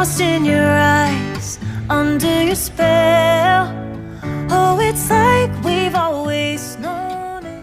lost in your eyes, under your spell. Oh, it's like we've always known it.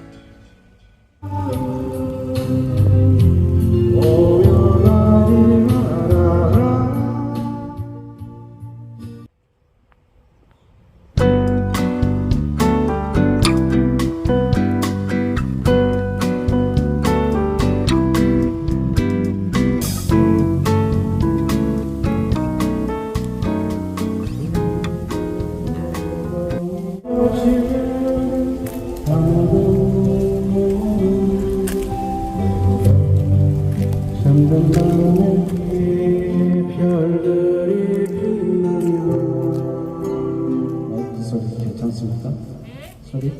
소리 괜찮습니까? 소리?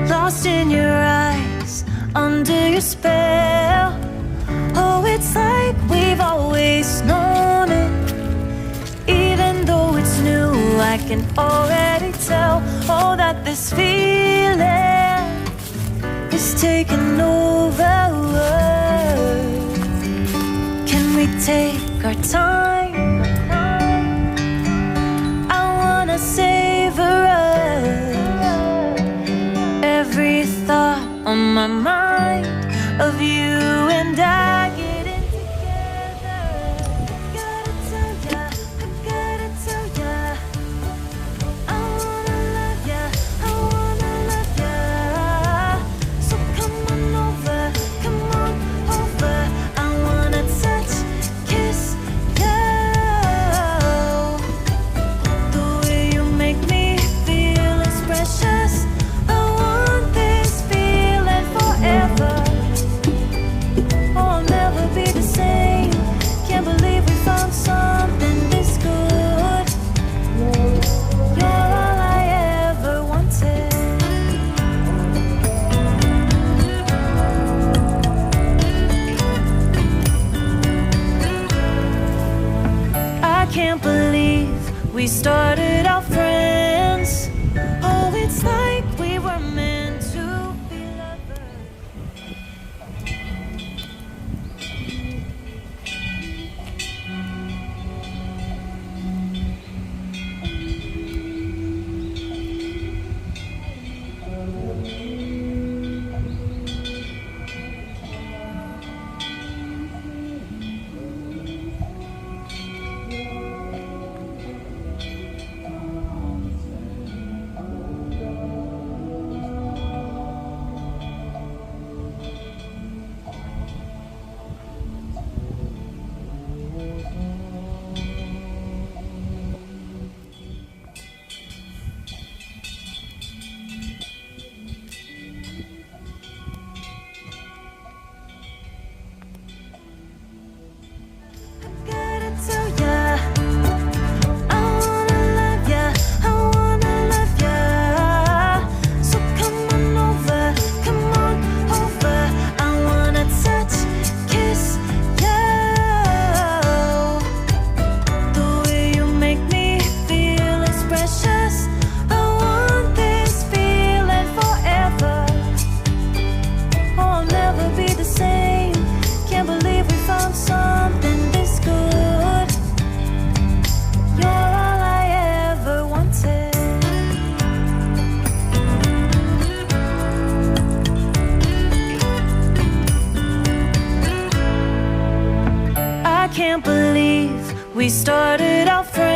Lost in your eyes, under your spell. Oh, it's like we've always known it. Even though it's new, I can already tell. Oh, that this feeling is taking over. Can we take our time? I wanna savor us. Every thought on my mind of you and I getting together. Gotta tell ya, I gotta tell ya, I wanna love ya, I wanna love ya. So come on over, come on over. I wanna touch, kiss you. we started out friends. Oh, it's like we were meant to be lovers. Gotta tell ya, I wanna love ya, I wanna love ya. So come on over, I wanna touch, kiss ya. The way you make me feel is precious. I want this feeling forever. Oh, I'll never be the same. Can't believe we found something this good. You're all I ever wanted. I can't believe we started out friends.